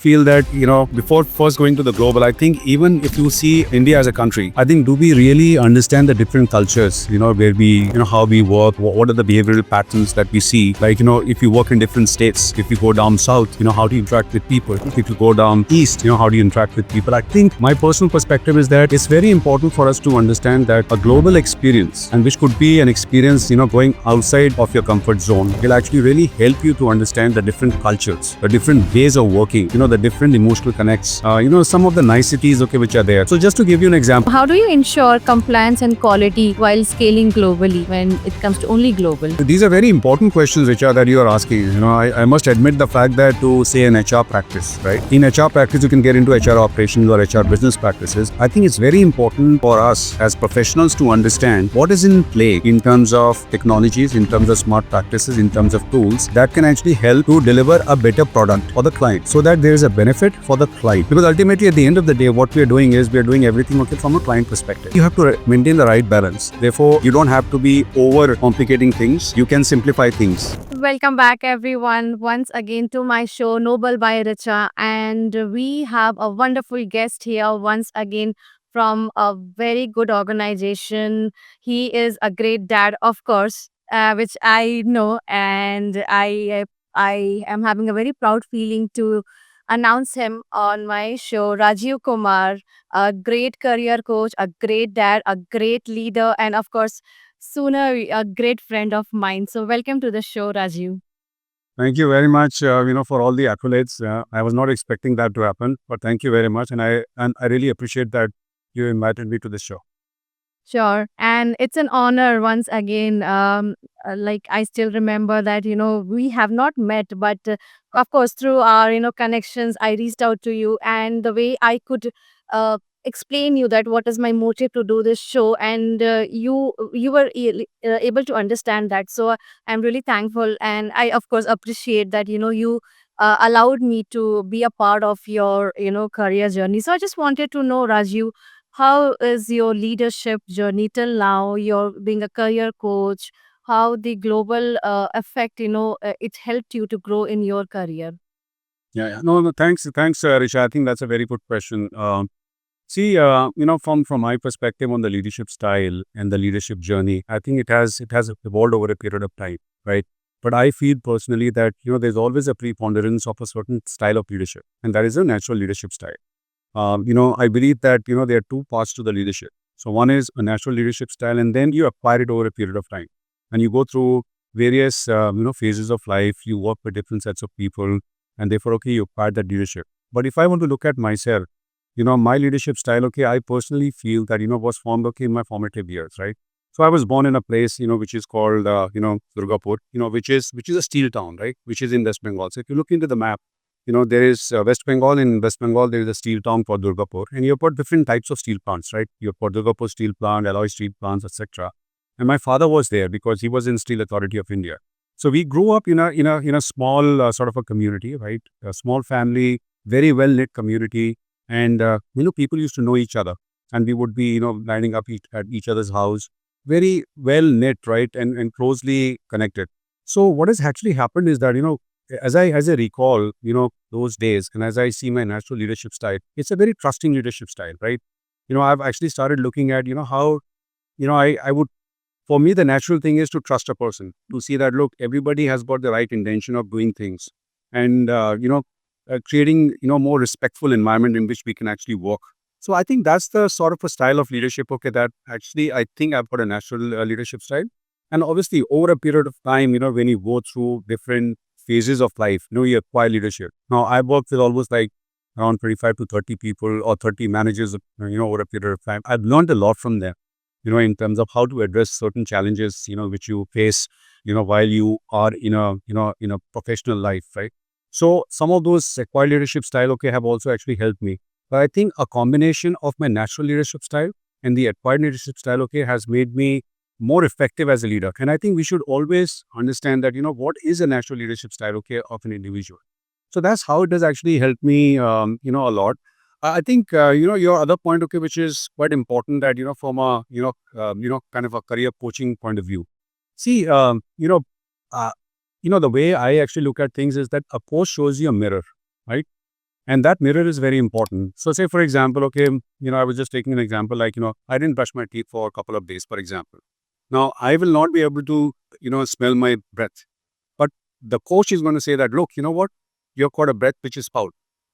feel that, before first going to the global, I think even if you see India as a country, I think do we really understand the different cultures, where we, how we work, what are the behavioral patterns that we see? Like, if you work in different states, if you go down south, how do you interact with people? If you go down east, how do you interact with people? I think my personal perspective is that it's very important for us to understand that a global experience, and which could be an experience, going outside of your comfort zone, will actually really help you to understand the different cultures, the different ways of working, the different emotional connects, some of the niceties, which are there. So just to give you an example. How do you ensure compliance and quality while scaling globally when it comes to only global? These are very important questions, Richa, that you are asking. I must admit the fact that to say an HR practice, right? In HR practice, you can get into HR operations or HR business practices. I think it's very important for us as professionals to understand what is in play in terms of technologies, in terms of smart practices, in terms of tools that can actually help to deliver a better product for the client, so that there is a benefit for the client. Because ultimately, at the end of the day, what we are doing is we are doing everything from a client perspective. You have to maintain the right balance. Therefore, you don't have to be over complicating things. You can simplify things. Welcome back, everyone, once again to my show, Noble by Richa. And we have a wonderful guest here once again from a very good organization. He is a great dad, of course, which I know. And I am having a very proud feeling to announce him on my show, Rajeev Kumar, a great career coach, a great dad, a great leader, and of course, sooner a great friend of mine. So welcome to the show, Rajiv. Thank you very much, for all the accolades. I was not expecting that to happen, but thank you very much, and I really appreciate that you invited me to this show. Sure. And it's an honor once again. Like I still remember that, we have not met, but of course, through our, connections, I reached out to you, and the way I could explain you that what is my motive to do this show, and you were able to understand that. So I'm really thankful, and I of course appreciate that, you allowed me to be a part of your, career journey. So I just wanted to know, Raju, how is your leadership journey till now? You're being a career coach. How the global effect, it helped you to grow in your career. Yeah. No, no, thanks, Risha. I think that's a very good question. See, from my perspective on the leadership style and the leadership journey, I think it has evolved over a period of time, right? But I feel personally that there's always a preponderance of a certain style of leadership, and that is a natural leadership style. I believe that there are two parts to the leadership. So one is a natural leadership style, and then you acquire it over a period of time, and you go through various phases of life. You work with different sets of people, and therefore, okay, you acquire that leadership. But if I want to look at myself, my leadership style, okay, I personally feel that, was formed, okay, in my formative years, right? So I was born in a place, which is called, Durgapur, which is a steel town, right? Which is in West Bengal. So if you look into the map, there is West Bengal. In West Bengal, there is a steel town called Durgapur, and you've got different types of steel plants, right? You've got Durgapur steel plant, alloy steel plants, etc. And my father was there because he was in Steel Authority of India. So we grew up in a small sort of a community, right? A small family, very well knit community, and people used to know each other, and we would be lining up at each other's house, very well knit, right, and closely connected. So what has actually happened is that as I recall those days, and as I see my natural leadership style, it's a very trusting leadership style, right? I've actually started looking at how I would, for me, the natural thing is to trust a person, to see that, look, everybody has got the right intention of doing things, and creating more respectful environment in which we can actually work. So I think that's the sort of a style of leadership, okay, that actually I think I've got a natural leadership style. And obviously, over a period of time, when you go through different phases of life, you acquire leadership. Now, I've worked with almost like around 25 to 30 people or 30 managers, over a period of time. I've learned a lot from them, in terms of how to address certain challenges, which you face, while you are in a professional life, right? So some of those acquired leadership style, okay, have also actually helped me. But I think a combination of my natural leadership style and the acquired leadership style, okay, has made me more effective as a leader. And I think we should always understand that, what is a natural leadership style, okay, of an individual. So that's how it does actually help me, a lot. I think, your other point, okay, which is quite important, that, from a, kind of a career coaching point of view. See, uh, the way I actually look at things is that a coach shows you a mirror, right? And that mirror is very important. So say, for example, okay, I was just taking an example like, I didn't brush my teeth for a couple of days, for example. Now, I will not be able to, smell my breath. But the coach is going to say that, look, you know what? You've got a breath which is foul.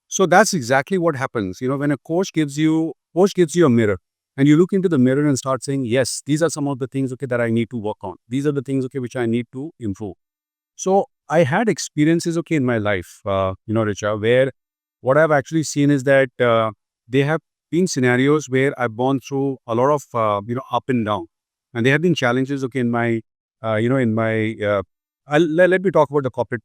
So that's exactly what happens. When a coach gives you a mirror, and you look into the mirror and start saying, yes, these are some of the things, okay, that I need to work on. These are the things, okay, which I need to improve. So I had experiences, okay, in my life, Richa, where what I've actually seen is that they have been scenarios where I've gone through a lot of, up and down, and there have been challenges, okay, in my, let me talk about the corporate,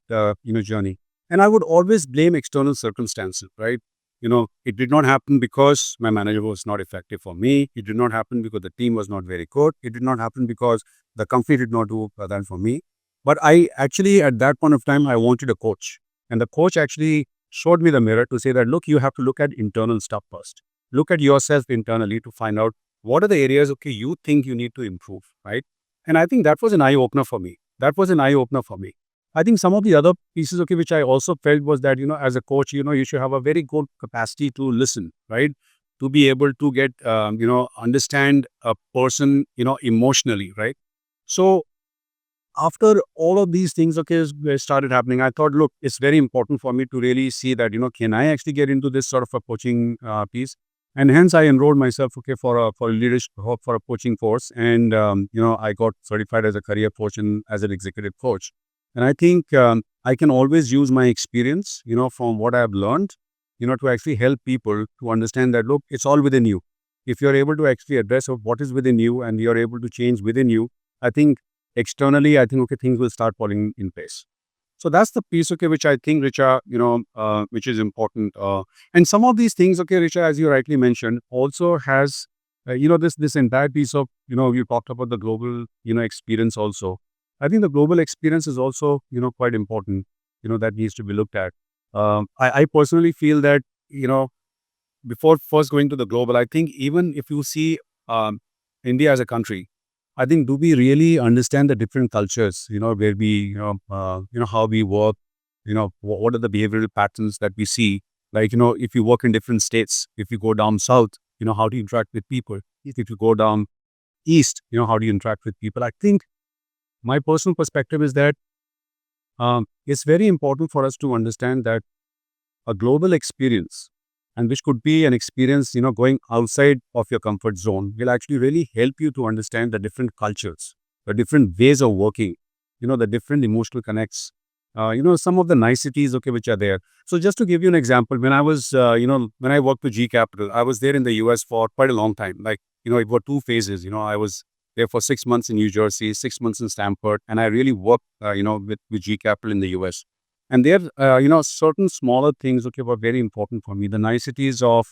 journey. And I would always blame external circumstances, right? It did not happen because my manager was not effective for me. It did not happen because the team was not very good. It did not happen because the company did not do that for me. But I actually, at that point of time, I wanted a coach. And the coach actually showed me the mirror to say that, look, you have to look at internal stuff first. Look at yourself internally to find out what are the areas, okay, you think you need to improve, right? And I think that was an eye opener for me. That was an eye opener for me. I think some of the other pieces, okay, which I also felt was that, as a coach, you should have a very good capacity to listen, right? To be able to get, understand a person, emotionally, right? So after all of these things, okay, started happening, I thought, look, it's very important for me to really see that, can I actually get into this sort of a coaching piece? And hence I enrolled myself, okay, for a leadership, for a coaching course. And, I got certified as a career coach and as an executive coach. And I think I can always use my experience, from what I've learned, to actually help people to understand that, look, it's all within you. If you're able to actually address what is within you and you're able to change within you, I think externally, I think, okay, things will start falling in place. So that's the piece, okay, which I think, Richa, which is important. And some of these things, okay, Richa, as you rightly mentioned, also has, this entire piece of, you talked about the global, experience also. I think the global experience is also, quite important, that needs to be looked at. I personally feel that, before first going to the global, I think even if you see um, India as a country, I think, do we really understand the different cultures, where we, how we work, what are the behavioral patterns that we see? Like, if you work in different states, if you go down south, how do you interact with people? If you go down east, how do you interact with people? I think my personal perspective is that it's very important for us to understand that a global experience, and which could be an experience, going outside of your comfort zone, will actually really help you to understand the different cultures, the different ways of working, the different emotional connects, some of the niceties, okay, which are there. So just to give you an example, when I was, when I worked with G Capital, I was there in the US for quite a long time. Like, it were two phases. I was there for 6 months in New Jersey, 6 months in Stamford, and I really worked, with G Capital in the US. And there, certain smaller things, okay, were very important for me. The niceties of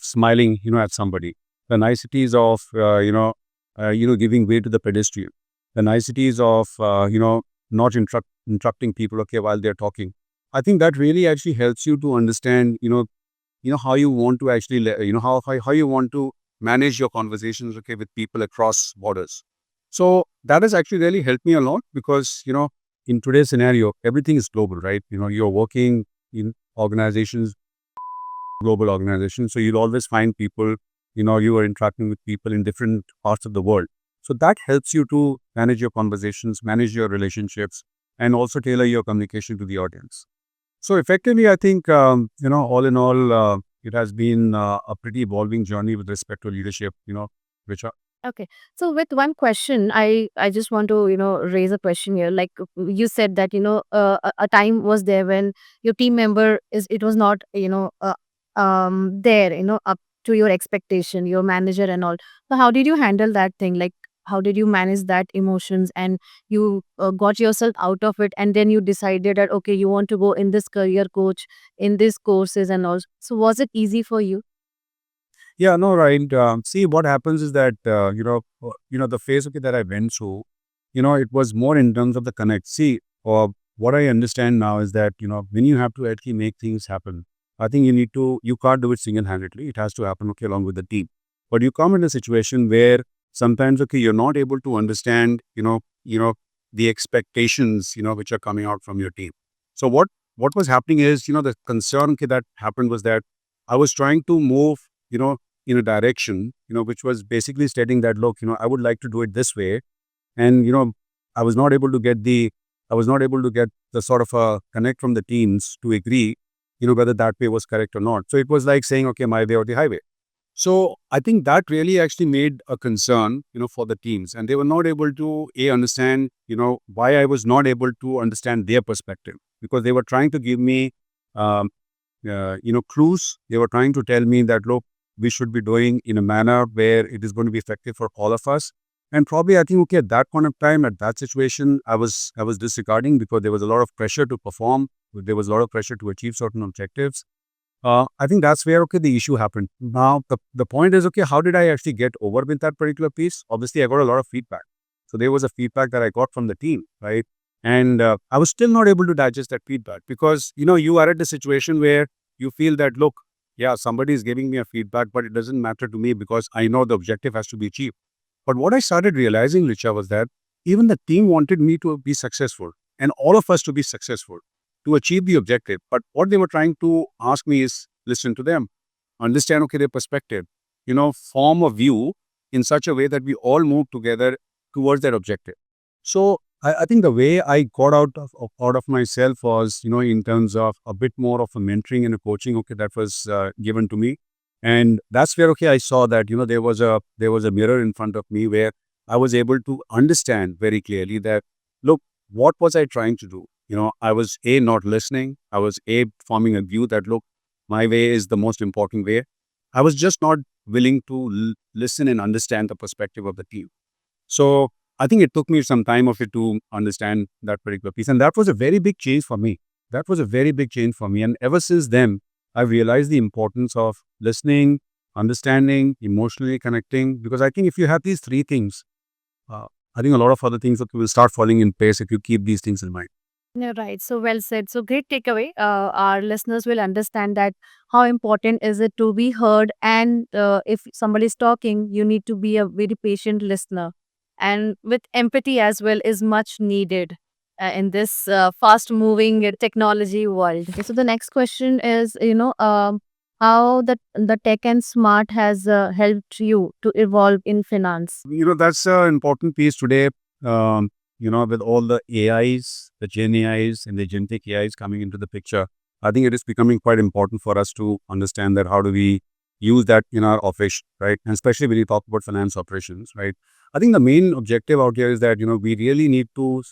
smiling, at somebody, the niceties of, giving way to the pedestrian, the niceties of, not interrupting people, okay, while they're talking. I think that really actually helps you to understand, how you want to actually, how you want to manage your conversations, okay, with people across borders. So that has actually really helped me a lot because, in today's scenario, everything is global, right? You're working in organizations, global organizations. So you'll always find people, you are interacting with people in different parts of the world. So that helps you to manage your conversations, manage your relationships, and also tailor your communication to the audience. So effectively, I think, all in all, it has been a pretty evolving journey with respect to leadership, which Okay. So with one question, I just want to, raise a question here. Like you said that, a time was there when your team member it was not, there, up to your expectation, your manager and all. So how did you handle that thing? Like how did you manage that emotions and you got yourself out of it and then you decided that okay, you want to go in this career coach, in this courses and all. So was it easy for you? Yeah, no, right. See, what happens is that, the phase, okay, that I went through, it was more in terms of the connect. See, what I understand now is that, when you have to actually make things happen, I think you can't do it single-handedly. It has to happen, okay, along with the team. But you come in a situation where sometimes, okay, you're not able to understand, the expectations, which are coming out from your team. So what what was happening is, the concern that happened was that I was trying to move, in a direction, which was basically stating that, look, I would like to do it this way. And, I was not able to get I was not able to get the sort of a connect from the teams to agree, whether that way was correct or not. So it was like saying, okay, my way or the highway. So I think that really actually made a concern, for the teams, and they were not able to understand, why I was not able to understand their perspective, because they were trying to give me, um, clues. They were trying to tell me that, look, we should be doing in a manner where it is going to be effective for all of us. And probably I think, okay, at that point of time, at that situation, I was disregarding, because there was a lot of pressure to perform. There was a lot of pressure to achieve certain objectives. I think that's where, okay, the issue happened. Now, the point is, okay, how did I actually get over with that particular piece? Obviously, I got a lot of feedback. So there was a feedback that I got from the team, right? And I was still not able to digest that feedback, because, you are at the situation where you feel that, look, yeah, somebody is giving me a feedback, but it doesn't matter to me because I know the objective has to be achieved. But what I started realizing, Richa, was that even the team wanted me to be successful, and all of us to be successful, to achieve the objective. But what they were trying to ask me is listen to them, understand, okay, their perspective, form a view in such a way that we all move together towards that objective. So I think the way I got out of myself was, in terms of a bit more of a mentoring and a coaching, okay, that was given to me. And that's where, okay, I saw that, there was a mirror in front of me where I was able to understand very clearly that, look, what was I trying to do? I was not listening. I was forming a view that, look, my way is the most important way. I was just not willing to listen and understand the perspective of the team. So I think it took me some time of it to understand that particular piece. And that was a very big change for me. That was a very big change for me. And ever since then, I've realized the importance of listening, understanding, emotionally connecting. Because I think if you have these three things, uh, I think a lot of other things will start falling in place if you keep these things in mind. Yeah, right. So well said. So great takeaway. Our listeners will understand that how important is it to be heard, and if somebody is talking, you need to be a very patient listener, and with empathy as well is much needed in this fast-moving technology world. Okay, so the next question is, how the tech and smart has helped you to evolve in finance. That's an important piece today. With all the AIs, the Gen AIs and the agentic AIs coming into the picture, I think it is becoming quite important for us to understand that how do we use that in our operation, right? And especially when you talk about finance operations, right? I think the main objective out here is that, we really need to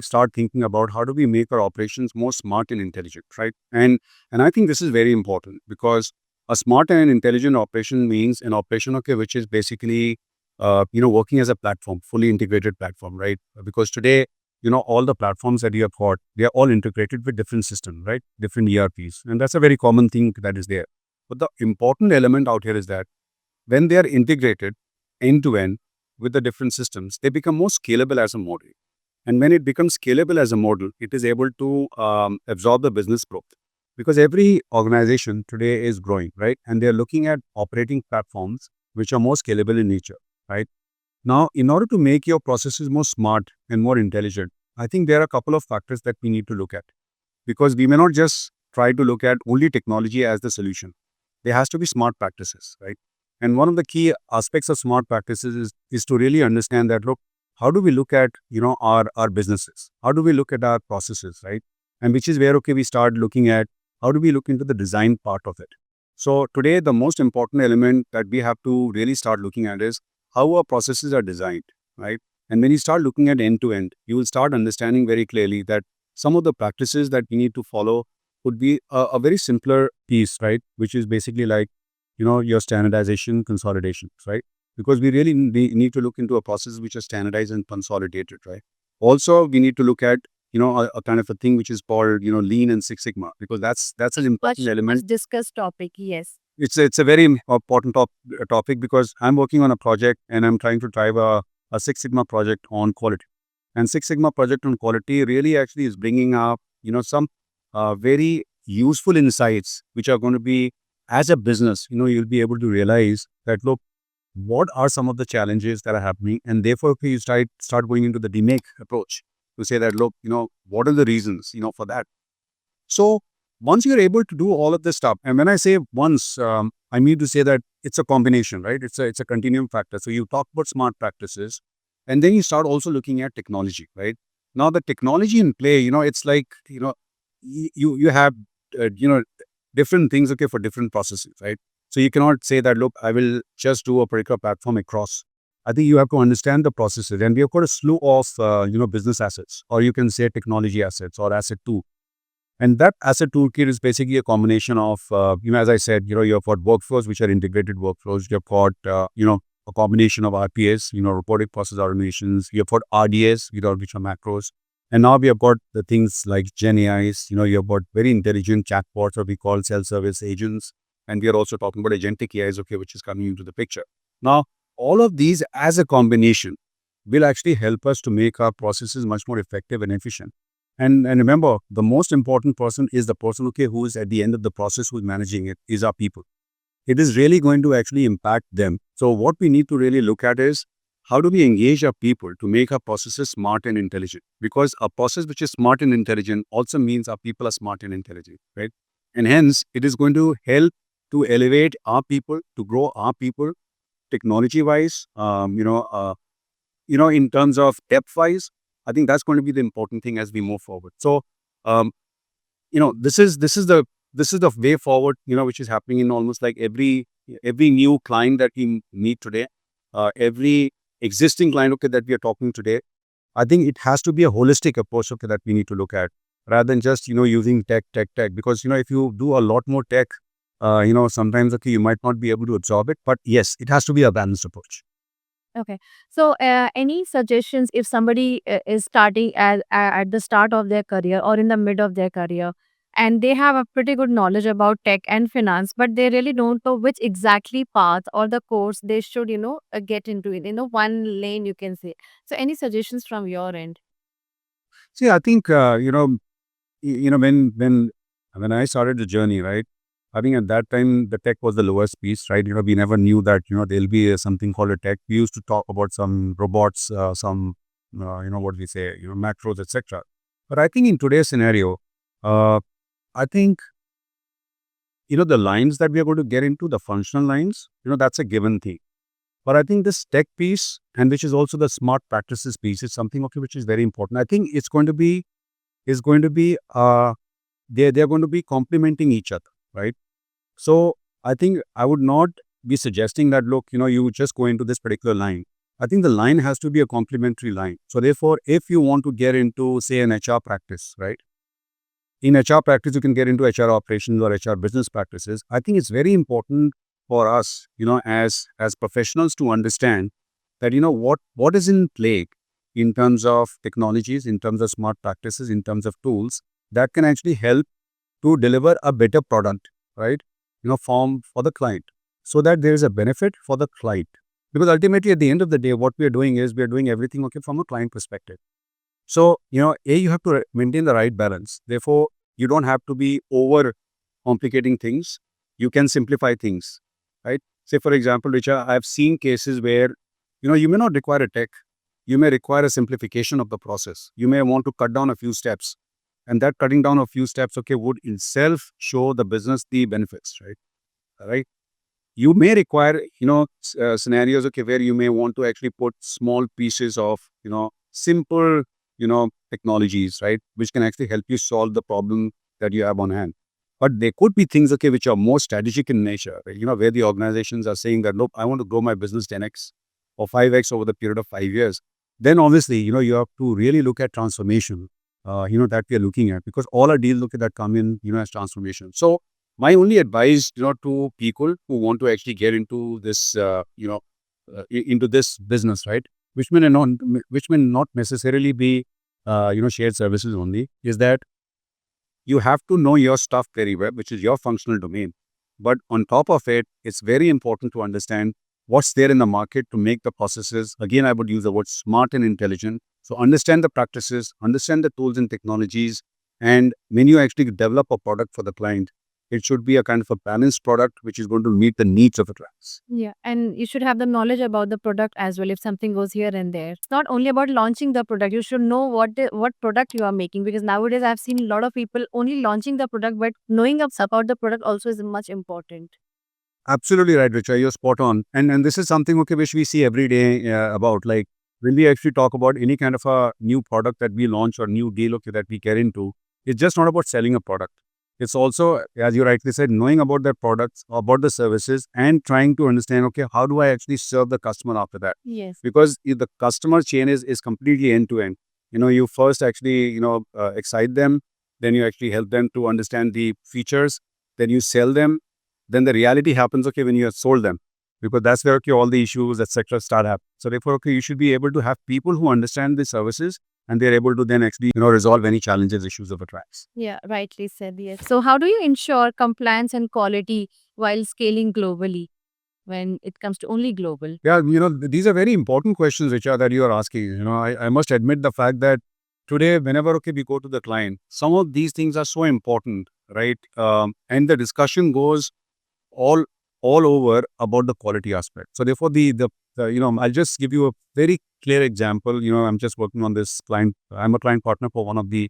start thinking about how do we make our operations more smart and intelligent, right? And I think this is very important, because a smart and intelligent operation means an operation, okay, which is basically working as a platform, fully integrated platform, right? Because today, all the platforms that you have got, they are all integrated with different systems, right? Different ERPs. And that's a very common thing that is there. But the important element out here is that when they are integrated end to end with the different systems, they become more scalable as a model. And when it becomes scalable as a model, it is able to absorb the business growth. Because every organization today is growing, right? And they're looking at operating platforms which are more scalable in nature, right? Now, in order to make your processes more smart and more intelligent, I think there are a couple of factors that we need to look at, because we may not just try to look at only technology as the solution. There has to be smart practices, right? And one of the key aspects of smart practices is to really understand that, look, how do we look at, our businesses? How do we look at our processes, right? And which is where, okay, we start looking at how do we look into the design part of it. So today, the most important element that we have to really start looking at is how our processes are designed, right? And when you start looking at end to end, you will start understanding very clearly that some of the practices that we need to follow would be a very simpler piece, right? Which is basically like, your standardization, consolidation, right? Because we really need to look into a process which is standardized and consolidated, right? Also, we need to look at, a kind of a thing which is called, lean and Six Sigma, because that's an important Much element. discussed topic. Yes. It's a very important topic, because I'm working on a project and I'm trying to drive a Six Sigma project on quality. And Six Sigma project on quality really actually is bringing up, some very useful insights, which are going to be, as a business, you'll be able to realize that, look, what are some of the challenges that are happening? And therefore, if you start going into the demake approach to say that, look, what are the reasons, for that? So once you're able to do all of this stuff, and when I say once, I mean to say that it's a combination, right? It's a continuum factor. So you talk about smart practices, and then you start also looking at technology, right? Now the technology in play, it's like you have different things, okay, for different processes, right? So you cannot say that, look, I will just do a particular platform across. I think you have to understand the processes, and we have got a slew of business assets, or you can say technology assets or asset two. And that asset toolkit is basically a combination of, as I said, you have got workflows, which are integrated workflows. You've got, a combination of RPAs, robotic process automations. You've got RDAs, which are macros. And now we have got the things like Gen AIs, you have got very intelligent chatbots, or we call self-service agents. And we are also talking about agentic AIs, okay, which is coming into the picture. Now, all of these as a combination will actually help us to make our processes much more effective and efficient. And remember, the most important person is the person, okay, who is at the end of the process, who is managing it, is our people. It is really going to actually impact them. So what we need to really look at is, how do we engage our people to make our processes smart and intelligent? Because a process which is smart and intelligent also means our people are smart and intelligent, right? And hence, it is going to help to elevate our people, to grow our people technology-wise, in terms of depth-wise. I think that's going to be the important thing as we move forward. So, um, this is the way forward, which is happening in almost like every new client that we meet today, every existing client, okay, that we are talking today. I think it has to be a holistic approach, okay, that we need to look at, rather than just using tech, because if you do a lot more tech, sometimes, okay, you might not be able to absorb it. But yes, it has to be a balanced approach. Okay. So, any suggestions if somebody is starting at the start of their career or in the mid of their career, and they have a pretty good knowledge about tech and finance, but they really don't know which exactly path or the course they should, get into it, one lane you can say. So, any suggestions from your end? See, I think when I started the journey, right? I think at that time the tech was the lowest piece, right? We never knew that there'll be something called a tech. We used to talk about some robots, some what we say, macros, etc. But I think in today's scenario, uh, I think the lines that we are going to get into, the functional lines, that's a given thing. But I think this tech piece, and which is also the smart practices piece, is something, okay, which is very important. I think it's going to be they're going to be complementing each other, right? So I think I would not be suggesting that, look, you just go into this particular line. I think the line has to be a complementary line. So therefore, if you want to get into, say, an HR practice, right? In HR practice, you can get into HR operations or HR business practices. I think it's very important for us, as professionals, to understand that what is in play in terms of technologies, in terms of smart practices, in terms of tools that can actually help to deliver a better product, right? For the client, so that there is a benefit for the client. Because ultimately, at the end of the day, what we are doing is we are doing everything, okay, from a client perspective. So, you have to maintain the right balance. Therefore, you don't have to be over complicating things. You can simplify things, right? Say, for example, Richa, I've seen cases where, you may not require a tech. You may require a simplification of the process. You may want to cut down a few steps. And that cutting down a few steps, okay, would itself show the business the benefits, right? Right? You may require, scenarios, okay, where you may want to actually put small pieces of, simple, technologies, right, which can actually help you solve the problem that you have on hand. But there could be things, okay, which are more strategic in nature, right? Where the organizations are saying that, look, I want to grow my business 10x or 5x over the period of 5 years. Then obviously, you have to really look at transformation, that we are looking at, because all our deals, look at that, come in, as transformation. So my only advice, to people who want to actually get into this, into this business, right, which may not necessarily be, shared services only, is that you have to know your stuff very well, which is your functional domain. But on top of it, it's very important to understand what's there in the market to make the processes. Again, I would use the word smart and intelligent. So understand the practices, understand the tools and technologies, and when you actually develop a product for the client, It should be a kind of a balanced product which is going to meet the needs of the clients. Yeah, and you should have the knowledge about the product as well if something goes here and there. It's not only about launching the product. You should know what product you are making, because nowadays I've seen a lot of people only launching the product, but knowing about the product also is much important. Absolutely right, Richa. You're spot on. And this is something, okay, which we see every day about, like, when we actually talk about any kind of a new product that we launch or new deal, okay, that we get into, it's just not about selling a product. It's also, as you rightly said, knowing about the products, about the services, and trying to understand, okay, how do I actually serve the customer after that? Yes. Because if the customer chain is completely end to end. You first actually, excite them, then you actually help them to understand the features, then you sell them, then the reality happens, okay, when you have sold them, because that's where, okay, all the issues, etc., start happening. So therefore, okay, you should be able to have people who understand the services, and they're able to then actually, resolve any challenges, issues of a tracks. Yeah, rightly said. Yes. So, how do you ensure compliance and quality while scaling globally when it comes to only global? Yeah, these are very important questions, Richa, that you are asking. I must admit the fact that today, whenever, okay, we go to the client, some of these things are so important, right? And the discussion goes all all over about the quality aspect. So therefore, I'll just give you a very clear example. I'm just working on this client. I'm a client partner for one of the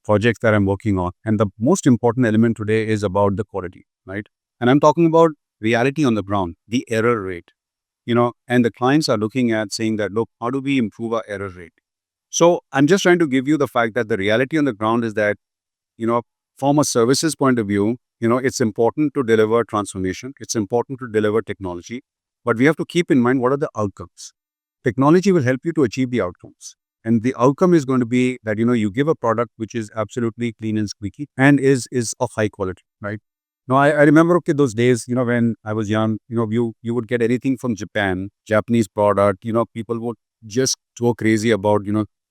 projects that I'm working on, and the most important element today is about the quality, right? And I'm talking about reality on the ground, the error rate. And the clients are looking at saying that, look, how do we improve our error rate? So I'm just trying to give you the fact that the reality on the ground is that, you know, from a services point of view, it's important to deliver transformation. It's important to deliver technology, but we have to keep in mind what are the outcomes. Technology will help you to achieve the outcomes. And the outcome is going to be that, you give a product which is absolutely clean and squeaky and is of high quality, right? Now, I remember, okay, those days, when I was young, you would get anything from Japan, Japanese product, people would just go crazy about,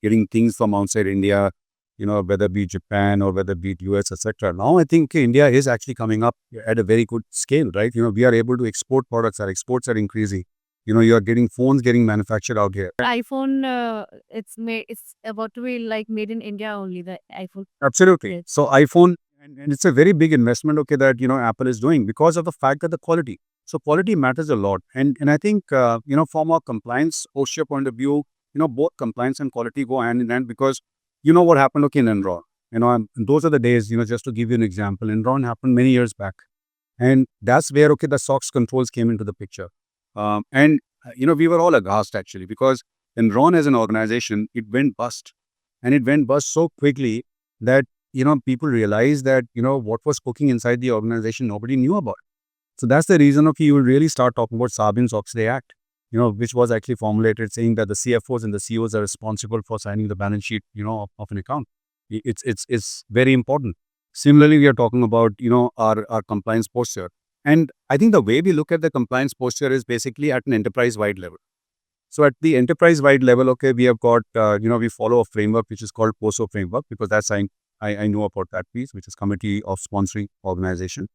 getting things from outside India, whether it be Japan or whether it be US, etc. Now, I think India is actually coming up at a very good scale, right? We are able to export products. Our exports are increasing. You are getting phones getting manufactured out here. iPhone, it's made. It's about to be like made in India only. The iPhone. Absolutely. Yes. So iPhone, and it's a very big investment, okay, that, Apple is doing because of the fact that the quality. So quality matters a lot. And I think, from a compliance posture point of view, both compliance and quality go hand in hand because what happened, okay, in Enron. And those are the days, just to give you an example, Enron happened many years back. And that's where, okay, the SOX controls came into the picture. We were all aghast actually because Enron as an organization, it went bust. And it went bust so quickly that, people realized that, what was cooking inside the organization, nobody knew about. So that's the reason, okay, you will really start talking about Sarbanes-Oxley Act, which was actually formulated saying that the CFOs and the CEOs are responsible for signing the balance sheet, of an account. It's very important. Similarly, we are talking about, our compliance posture. And I think the way we look at the compliance posture is basically at an enterprise-wide level. So at the enterprise-wide level, okay, we have got, we follow a framework which is called POSO framework because that's I know about that piece, which is Committee of Sponsoring Organization.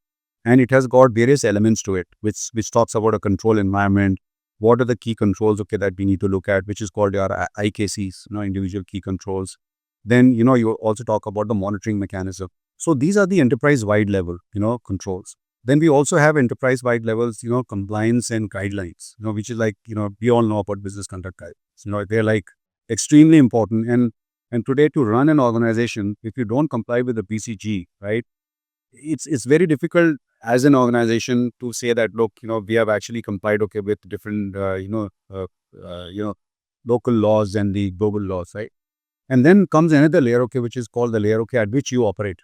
And it has got various elements to it, which talks about a control environment. What are the key controls, okay, that we need to look at, which is called your IKCs, individual key controls. Then, you also talk about the monitoring mechanism. So these are the enterprise-wide level, controls. Then we also have enterprise-wide levels, compliance and guidelines, which is like, we all know about business conduct guidelines. They're like extremely important. And today to run an organization, if you don't comply with the BCG, right, it's very difficult as an organization to say that, look, we have actually complied, okay, with different, local laws and the global laws, right? And then comes another layer, okay, which is called the layer, okay, at which you operate,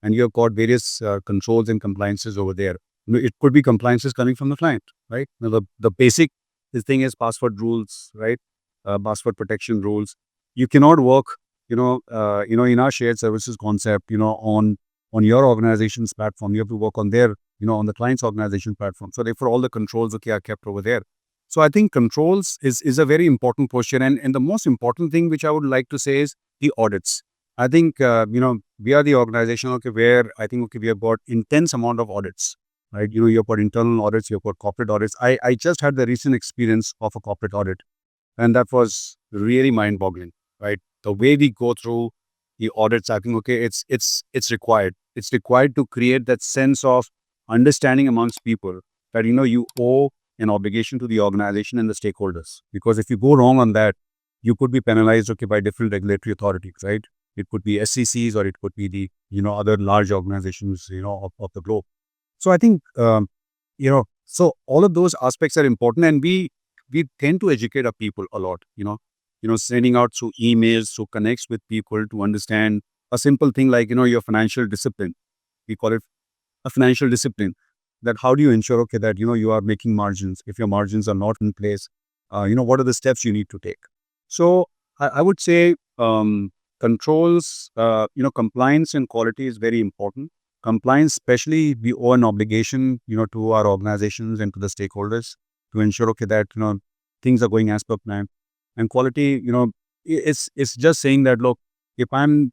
and you have got various controls and compliances over there. It could be compliances coming from the client, right? Now, the basic this thing is password rules, right? Password protection rules. You cannot work, in our shared services concept, on your organization's platform. You have to work on their, on the client's organization platform. So therefore, all the controls, okay, are kept over there. So I think controls is a very important portion. And the most important thing which I would like to say is the audits. I think, we are the organization, okay, where I think, okay, we have got intense amount of audits, right? You've got internal audits, you've got corporate audits. I just had the recent experience of a corporate audit, and that was really mind boggling, right? The way we go through the audits, I think, okay, it's required. it's required to create that sense of understanding amongst people that, you owe an obligation to the organization and the stakeholders. Because if you go wrong on that, you could be penalized, okay, by different regulatory authorities, right? It could be SECs, or it could be the, other large organizations, of the globe. So I think, so all of those aspects are important, and we tend to educate our people a lot, sending out through emails, through connects with people to understand a simple thing like, your financial discipline. We call it a financial discipline. That how do you ensure, okay, that, you are making margins. If your margins are not in place, what are the steps you need to take? So I would say controls, compliance and quality is very important. Compliance, especially, we owe an obligation, to our organizations and to the stakeholders to ensure, okay, that, things are going as per plan. And quality, it's just saying that, look, if I'm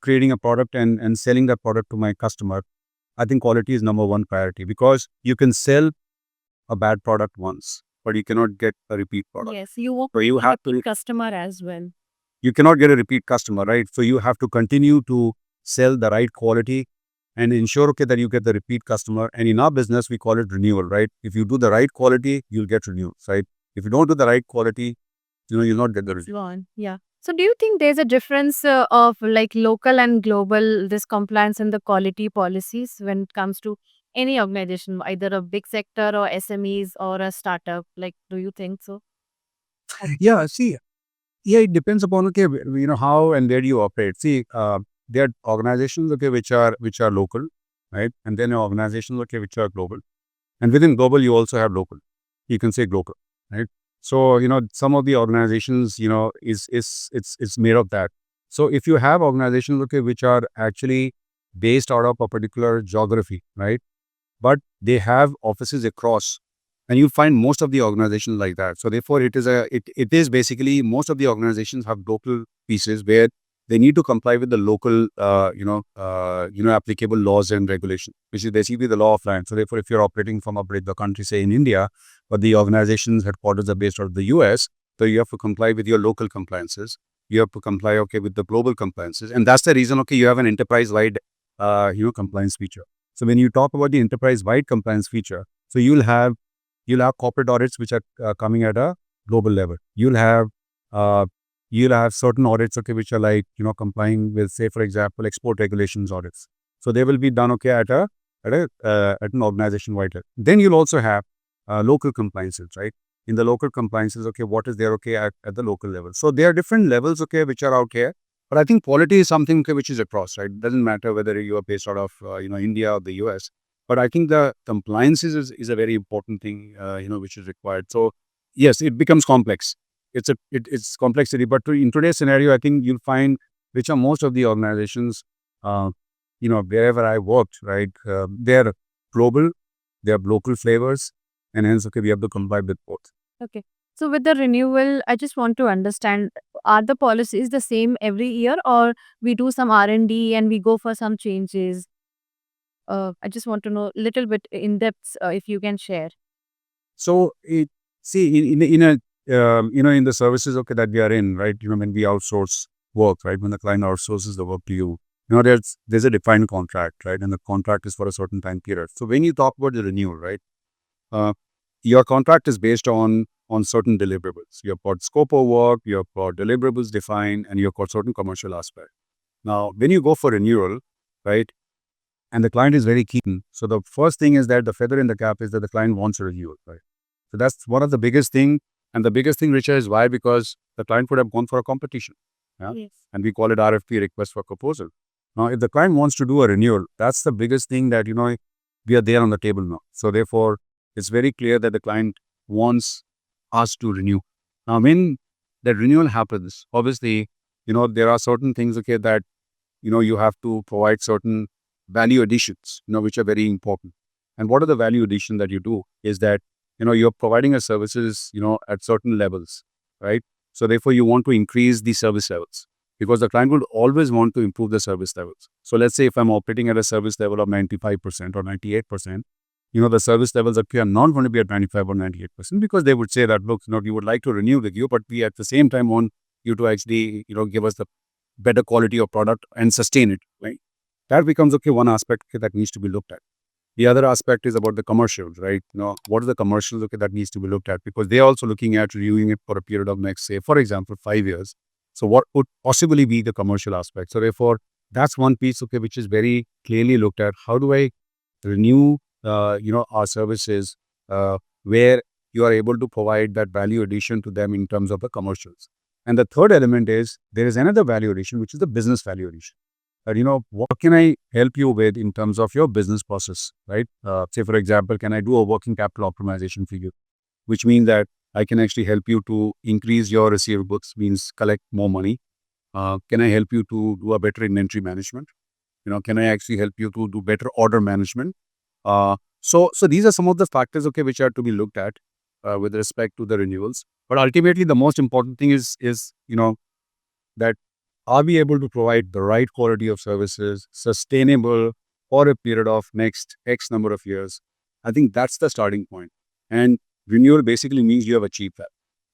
creating a product and selling that product to my customer, I think quality is number one priority, because you can sell a bad product once, but you cannot get a repeat product. Yes, you want So you have to, customer as well. you cannot get a repeat customer, right? So you have to continue to sell the right quality and ensure, okay, that you get the repeat customer. And in our business, we call it renewal, right? If you do the right quality, you'll get renewals, right? If you don't do the right quality, you'll not get the renewal. Gone. Yeah. So do you think there's a difference of like local and global, this compliance and the quality policies when it comes to any organization, either a big sector or SMEs or a startup? Like, do you think so? Yeah, see, yeah, it depends upon, okay, how and where you operate. See, there are organizations, okay, which are local, right? And then organizations, okay, which are global. And within global, you also have local. You can say global, right? So, some of the organizations, it's made of that. So if you have organizations, okay, which are actually based out of a particular geography, right? But they have offices across, and you find most of the organizations like that. So therefore, it is basically, most of the organizations have local pieces where they need to comply with the local, applicable laws and regulations, which is basically the law of land. So therefore, if you're operating from the country, say in India, but the organization's headquarters are based out of the US, so you have to comply with your local compliances. You have to comply, okay, with the global compliances, and that's the reason, okay, you have an enterprise-wide, compliance feature. So when you talk about the enterprise-wide compliance feature, so you'll have corporate audits which are coming at a global level. Uh, you'll have certain audits, okay, which are like, complying with, say, for example, export regulations audits. So they will be done, okay, at an organization-wide level. Then you'll also have local compliances, right? In the local compliances, okay, what is there, okay, at the local level. So there are different levels, okay, which are out here. But I think quality is something, okay, which is across, right? It doesn't matter whether you are based out of, India or the US. But I think the compliances is a very important thing, which is required. So yes, it becomes complex. It's complexity. But in today's scenario, I think you'll find which are most of the organizations, wherever I worked, right? They're global, they have local flavors, and hence, okay, we have to comply with both. Okay. So with the renewal, I just want to understand, are the policies the same every year or we do some R&D and we go for some changes? I just want to know a little bit in depth if you can share. So see, in the services, okay, that we are in, right? When we outsource work, right? When the client outsources the work to you, there's a defined contract, right? And the contract is for a certain time period. So when you talk about the renewal, right? Your contract is based on certain deliverables. You've got scope of work, you've got deliverables defined, and you've got certain commercial aspect. Now, when you go for renewal, right? And the client is very keen. So the first thing is that the feather in the cap is that the client wants a renewal, right? So that's one of the biggest thing. And the biggest thing, Richa, is why? Because the client would have gone for a competition. Yeah? Yes. And we call it RFP, request for proposal. Now, if the client wants to do a renewal, that's the biggest thing that, we are there on the table now. So therefore, it's very clear that the client wants us to renew. Now, when that renewal happens, obviously, there are certain things, okay, that, you have to provide certain value additions, which are very important. And what are the value addition that you do is that, you're providing a services, at certain levels, right? So therefore, you want to increase the service levels because the client would always want to improve the service levels. So let's say if I'm operating at a service level of 95% or 98%, the service levels are not going to be at 95 or 98% because they would say that, look, we would like to renew with you, but we at the same time want you to actually, give us the better quality of product and sustain it, right? That becomes, okay, one aspect, okay, that needs to be looked at. The other aspect is about the commercials, right? What are the commercials, okay, that needs to be looked at, because they're also looking at reviewing it for a period of next, say, for example, 5 years. So what would possibly be the commercial aspect? So therefore, that's one piece, okay, which is very clearly looked at. How do I renew, our services, where you are able to provide that value addition to them in terms of the commercials. And the third element is there is another value addition, which is the business value addition. What can I help you with in terms of your business process, right? Say, for example, can I do a working capital optimization for you, which means that I can actually help you to increase your receivables, means collect more money. Can I help you to do a better inventory management? Can I actually help you to do better order management? So these are some of the factors, okay, which are to be looked at with respect to the renewals. But ultimately, the most important thing is that are we able to provide the right quality of services, sustainable for a period of next X number of years? I think that's the starting point. And renewal basically means you have achieved that.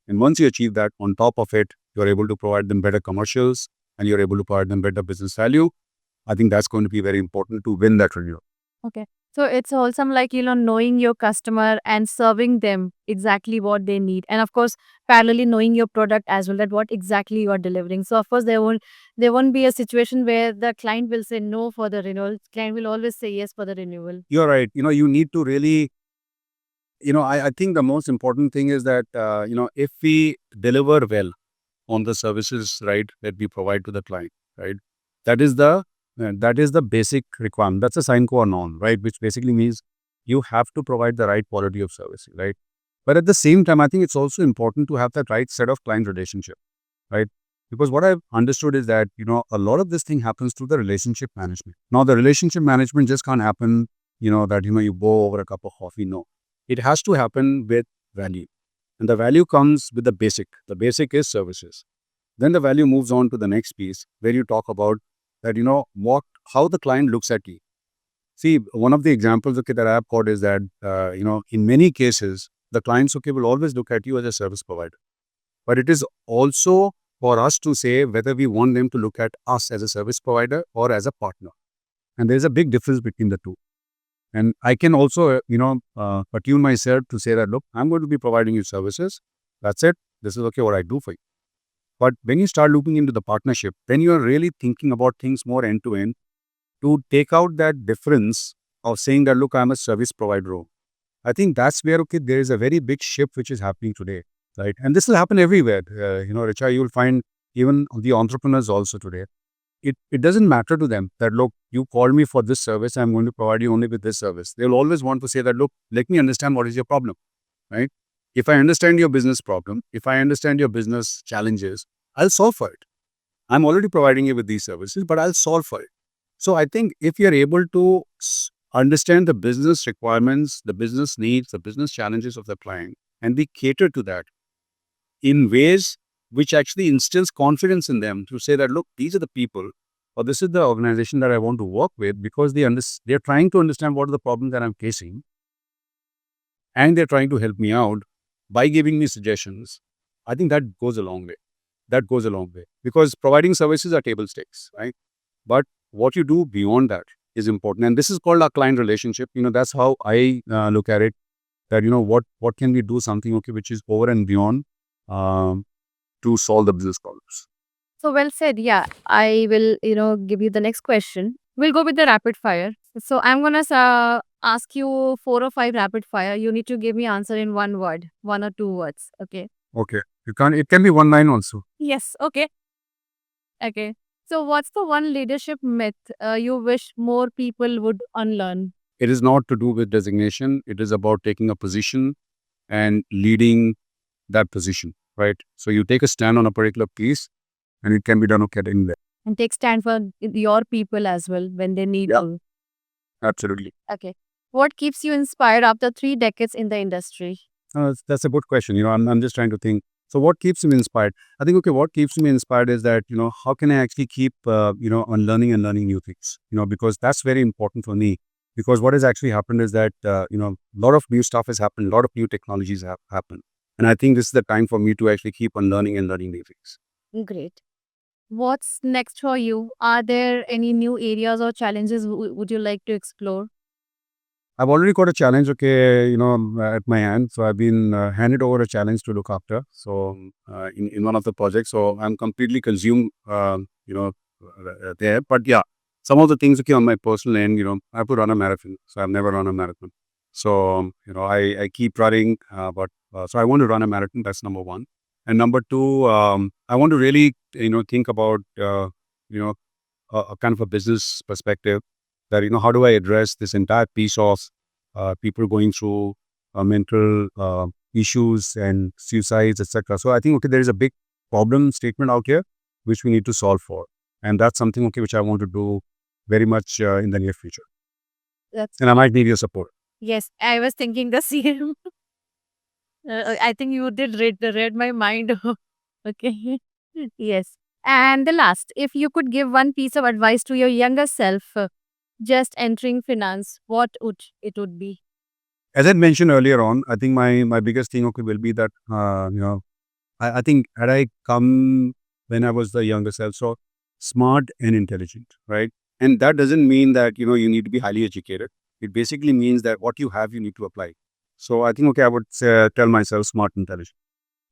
And once you achieve that, on top of it, you're able to provide them better commercials and you're able to provide them better business value. I think that's going to be very important to win that renewal. Okay. So it's wholesome, like, knowing your customer and serving them exactly what they need. And of course, parallelly knowing your product as well, that what exactly you are delivering. So of course, there won't be a situation where the client will say no for the renewal. Client will always say yes for the renewal. You're right. You need to really, I think the most important thing is that, if we deliver well on the services, right, that we provide to the client, right, that is the basic requirement. That's a sine qua non, right, which basically means you have to provide the right quality of service, right? But at the same time, I think it's also important to have that right set of client relationship, right? Because what I've understood is that, a lot of this thing happens through the relationship management. Now, the relationship management just can't happen, that, you go over a cup of coffee. No, it has to happen with value. And the value comes with the basic. The basic is services. Then the value moves on to the next piece where you talk about that, how the client looks at you. See, one of the examples, okay, that I've got is that, in many cases, the clients, okay, will always look at you as a service provider. But it is also for us to say whether we want them to look at us as a service provider or as a partner. And there's a big difference between the two. And I can also, attune myself to say that, look, I'm going to be providing you services. That's it. This is okay what I do for you. But when you start looking into the partnership, then you are really thinking about things more end to end to take out that difference of saying that, look, I'm a service provider. I think that's where, okay, there is a very big shift which is happening today, right? And this will happen everywhere. Richa, you will find even the entrepreneurs also today. It doesn't matter to them that, look, you called me for this service, I'm going to provide you only with this service. They'll always want to say that, look, let me understand what is your problem, right? If I understand your business problem, if I understand your business challenges, I'll solve for it. I'm already providing you with these services, but I'll solve for it. So I think if you're able to understand the business requirements, the business needs, the business challenges of the client, and we cater to that in ways which actually instills confidence in them to say that, look, these are the people or this is the organization that I want to work with because they're trying to understand what are the problems that I'm facing and they're trying to help me out by giving me suggestions. I think that goes a long way. That goes a long way because providing services are table stakes, right? But what you do beyond that is important. And this is called our client relationship. That's how I look at it, that, what can we do something, okay, which is over and beyond to solve the business problems. So well said. Yeah, I will, give you the next question. We'll go with the rapid fire. So I'm gonna ask you 4 or 5 rapid fire. You need to give me answer in one word, 1 or 2 words. Okay. Okay. It can be one line also. Yes. Okay. Okay. So what's the one leadership myth you wish more people would unlearn? It is not to do with designation. It is about taking a position and leading that position, right? So you take a stand on a particular piece and it can be done, okay, in there. And take stand for your people as well when they need Yeah. you. Absolutely. Okay. What keeps you inspired after 3 decades in the industry? That's a good question. I'm just trying to think. So what keeps me inspired? I think, okay, what keeps me inspired is that, how can I actually keep, on learning and learning new things, because that's very important for me. Because what has actually happened is that, a lot of new stuff has happened, a lot of new technologies have happened. And I think this is the time for me to actually keep on learning and learning new things. Great. What's next for you? Are there any new areas or challenges would you like to explore? I've already got a challenge, okay, at my hand. So I've been handed over a challenge to look after. So in one of the projects, so I'm completely consumed, there. But yeah, some of the things, okay, on my personal end, I have to run a marathon. So I've never run a marathon. So I keep running, but so I want to run a marathon. That's number one. And number two, I want to really, think about, you know, a kind of a business perspective that how do I address this entire piece of people going through mental issues and suicides, etc. So I think okay, there is a big problem statement out here which we need to solve for, and that's something okay which I want to do very much in the near future, That's and I might need your support. Yes, I was thinking the same. I think you did read my mind. Okay. Yes. And the last, if you could give one piece of advice to your younger self, just entering finance, what would it would be? As I mentioned earlier on, I think my biggest thing okay will be that I think had I come when I was the younger self, so smart and intelligent, right? And that doesn't mean that you need to be highly educated. It basically means that what you have, you need to apply. So I think okay, I would say, tell myself smart, intelligent.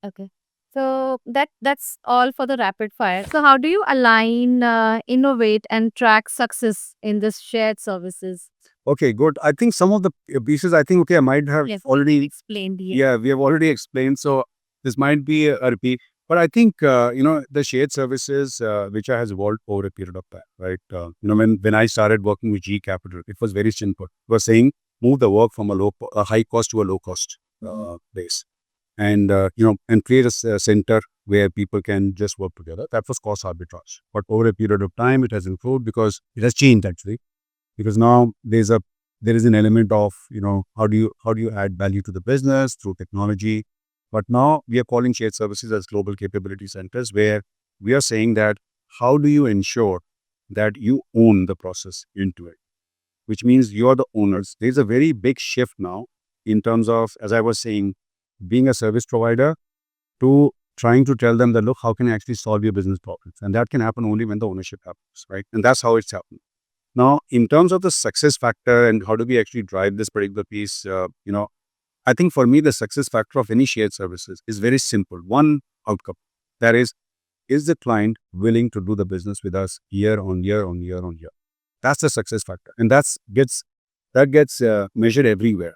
Okay. So that's all for the rapid fire. So how do you align, innovate, and track success in this shared services? Okay, good. I think some of the pieces, I think okay, I might have Yes, already. explained. Yes. Yeah, we have already explained. So this might be a repeat. But I think, the shared services, which has evolved over a period of time, right? When I started working with G Capital, it was very simple. It was saying, move the work from a high cost to a low cost base. And, and create a center where people can just work together. That was cost arbitrage. But over a period of time, it has improved because it has changed actually. Because now there is an element of how do you add value to the business through technology. But now we are calling shared services as global capability centers, where we are saying that how do you ensure that you own the process into it, which means you're the owners. There's a very big shift now in terms of, as I was saying, being a service provider to trying to tell them that look, how can I actually solve your business problems, and that can happen only when the ownership happens, right? And that's how it's happened. Now, in terms of the success factor and how do we actually drive this particular piece, I think for me, the success factor of any shared services is very simple. One outcome, that is the client willing to do the business with us year on year on year on year? That's the success factor, and that gets measured everywhere.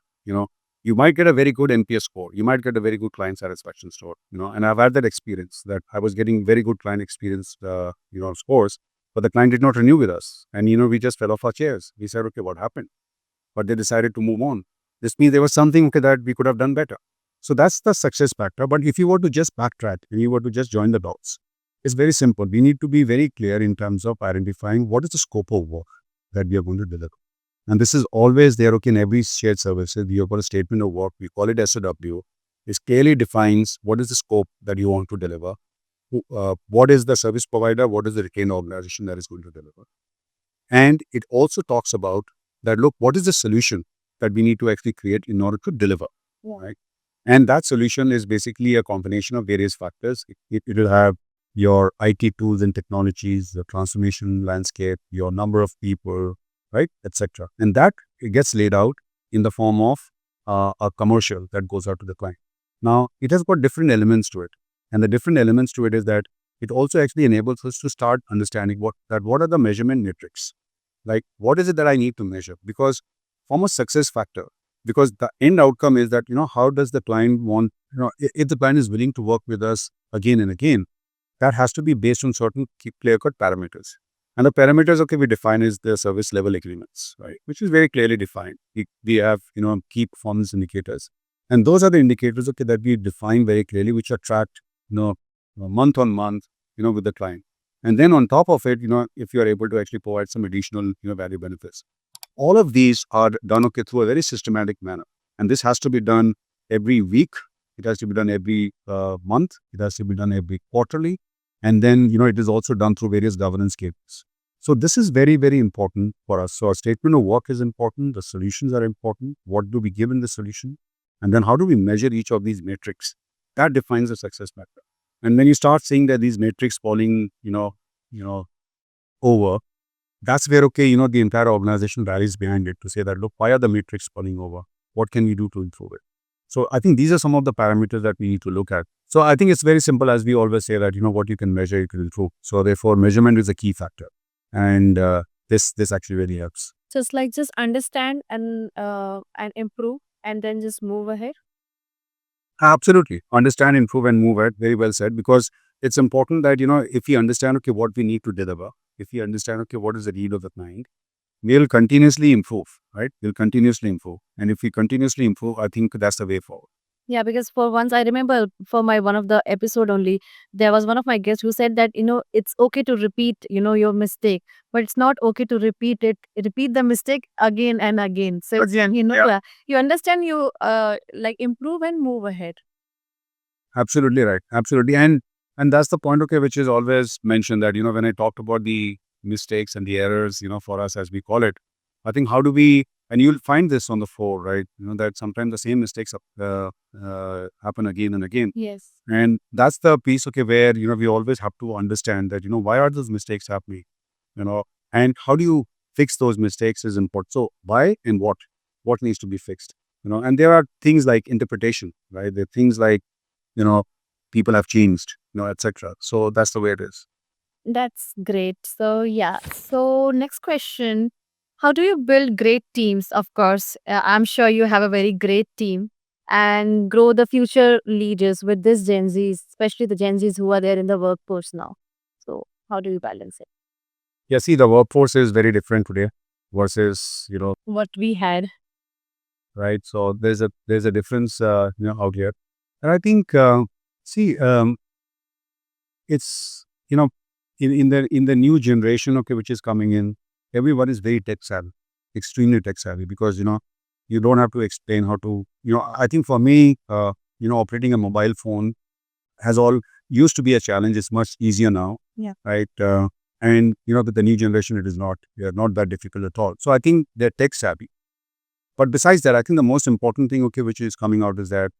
You might get a very good NPS score, you might get a very good client satisfaction score. And I've had that experience that I was getting very good client experience, scores, but the client did not renew with us, and we just fell off our chairs. We said, okay, what happened? But they decided to move on. This means there was something okay, that we could have done better. So that's the success factor. But if you were to just backtrack and you were to just join the dots, it's very simple. We need to be very clear in terms of identifying what is the scope of work that we are going to deliver. And this is always there, okay, in every shared services. We have got a statement of work, we call it SOW. It clearly defines what is the scope that you want to deliver, what is the service provider, what is the retained organization that is going to deliver. And it also talks about that, look, what is the solution that we need to actually create in order to deliver, right? And that solution is basically a combination of various factors. It will have your IT tools and technologies, the transformation landscape, your number of people, right, etc. And that it gets laid out in the form of a commercial that goes out to the client. Now, it has got different elements to it. And the different elements to it is that it also actually enables us to start understanding what are the measurement metrics. Like, what is it that I need to measure? Because from a success factor, because the end outcome is that, how does the client want, if the client is willing to work with us again and again, that has to be based on certain clear-cut parameters. And the parameters, okay, we define is the service level agreements, right? Which is very clearly defined. We have, key performance indicators. And those are the indicators, okay, that we define very clearly, which are tracked, month on month, with the client. And then on top of it, if you are able to actually provide some additional, value benefits. All of these are done, okay, through a very systematic manner. And this has to be done every week. It has to be done every month. It has to be done every quarterly. And then, it is also done through various governance cables. So this is very, very important for us. So our statement of work is important. The solutions are important. What do we give in the solution? And then how do we measure each of these metrics? That defines the success factor. And when you start seeing that these metrics falling, over, that's where, the entire organization rallies behind it to say that, look, why are the metrics falling over? What can we do to improve it? So I think these are some of the parameters that we need to look at. So I think it's very simple, as we always say that, what you can measure, you can improve. So therefore, measurement is a key factor. And this actually really helps. Just understand and improve, and then just move ahead. Absolutely. Understand, improve, and move ahead. Very well said. Because it's important that, if we understand, okay, what we need to deliver, if we understand, okay, what is the need of the client, we'll continuously improve, right? We'll continuously improve. And if we continuously improve, I think that's the way forward. Yeah, because for once I remember for my one of the episode only, there was one of my guests who said that it's okay to repeat your mistake, but it's not okay to repeat the mistake again and again. So Again, yeah. you understand, you like improve and move ahead. Absolutely right. Absolutely. And that's the point, okay, which is always mentioned that, when I talked about the mistakes and the errors, for us, as we call it, I think how do we, and you'll find this on the floor, right? That sometimes the same mistakes happen again and again. Yes. And that's the piece, okay, where, we always have to understand that, why are those mistakes happening, and how do you fix those mistakes is important. So why and what needs to be fixed, and there are things like interpretation, right? There are things like, you know, people have changed, etc. So that's the way it is. That's great. So, yeah. So, next question. How do you build great teams? Of course, I'm sure you have a very great team and grow the future leaders with this Gen Zs, especially the Gen Zs who are there in the workforce now. So, how do you balance it? Yeah, see, the workforce is very different today versus, What we had. right. So there's a difference, out here, and I think, see, it's, in the new generation, okay, which is coming in, everyone is very tech savvy, extremely tech savvy, because you don't have to explain how to, I think for me, operating a mobile phone has all used to be a challenge. It's much easier now, Yeah. right? And with the new generation, it is not. They are not that difficult at all. So I think they're tech savvy. But besides that, I think the most important thing, okay, which is coming out is that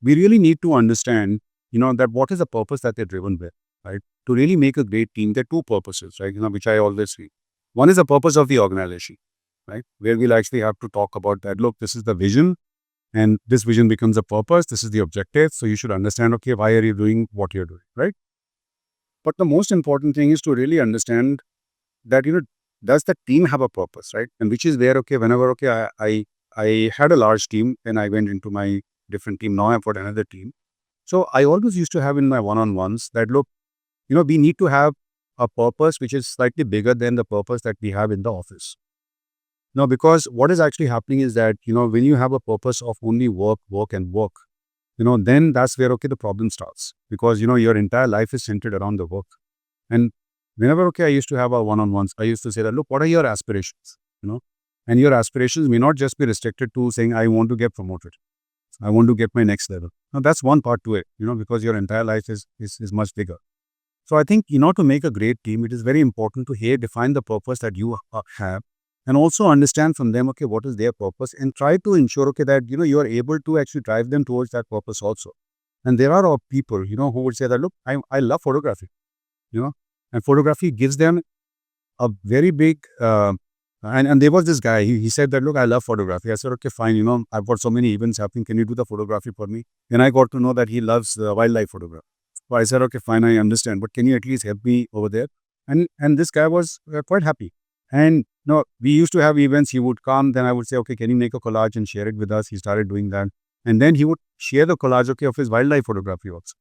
we really need to understand, that what is the purpose that they're driven with, right? To really make a great team, there are two purposes, right? Which I always see. One is the purpose of the organization, right? Where we'll actually have to talk about that. Look, this is the vision, and this vision becomes a purpose. This is the objective. So you should understand, okay, why are you doing what you're doing, right? But the most important thing is to really understand that, does the team have a purpose, right? And which is where, okay, whenever, okay, I had a large team and I went into my different team. Now I've got another team. So I always used to have in my one-on-ones that, look, we need to have a purpose which is slightly bigger than the purpose that we have in the office. Now, because what is actually happening is that, when you have a purpose of only work, work, and work, then that's where, okay, the problem starts. Because, your entire life is centered around the work. And whenever, okay, I used to have our one-on-ones, I used to say that, look, what are your aspirations? And your aspirations may not just be restricted to saying, I want to get promoted. I want to get my next level. Now, that's one part to it, because your entire life is much bigger. So I think, to make a great team, it is very important to here define the purpose that you have, and also understand from them, okay, what is their purpose, and try to ensure, okay, that, you are able to actually drive them towards that purpose also. And there are people, who would say that, look, I love photography, and photography gives them a very big, and there was this guy, he said that, look, I love photography. I said, okay, fine, I've got so many events happening. Can you do the photography for me? And I got to know that he loves wildlife photography. So I said, okay, fine, I understand, but can you at least help me over there? And this guy was quite happy. And we used to have events. He would come, then I would say, okay, can you make a collage and share it with us? He started doing that. And then he would share the collage, okay, of his wildlife photography also.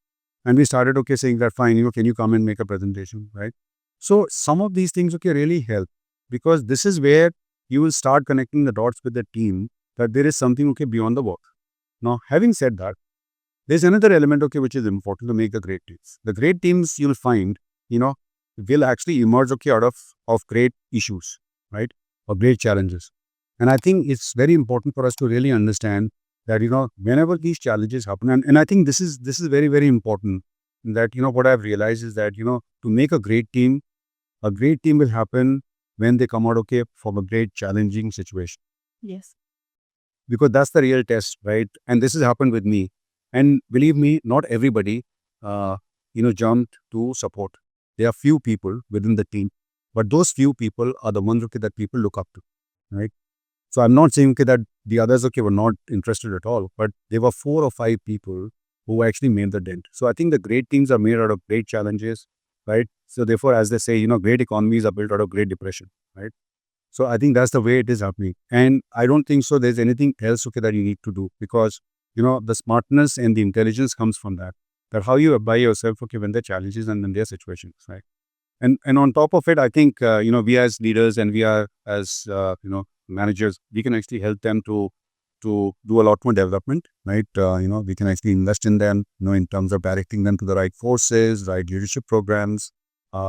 And we started, okay, saying that, fine, can you come and make a presentation, right? So some of these things, okay, really help, because this is where you will start connecting the dots with the team, that there is something, okay, beyond the work. Now, having said that, there's another element, okay, which is important to make the great teams. The great teams you'll find, will actually emerge, okay, out of great issues, right? Or great challenges. And I think it's very important for us to really understand that, whenever these challenges happen, and I think this is very, very important, that, what I've realized is that, to make a great team will happen when they come out, okay, from a great challenging situation. Yes. Because that's the real test, right? And this has happened with me. And believe me, not everybody, jumped to support. There are few people within the team, but those few people are the ones, okay, that people look up to, right? So I'm not saying, okay, that the others, okay, were not interested at all, but there were 4 or 5 people who actually made the dent. So I think the great teams are made out of great challenges, right? So therefore, as they say, great economies are built out of great depression, right? So I think that's the way it is happening. And I don't think so there's anything else, okay, that you need to do, because, the smartness and the intelligence comes from that. That how you apply yourself, okay, when there are challenges and when there are situations, right? And on top of it, I think, we as leaders and we are as, managers, we can actually help them to do a lot more development, right? We can actually invest in them, in terms of directing them to the right courses, right leadership programs,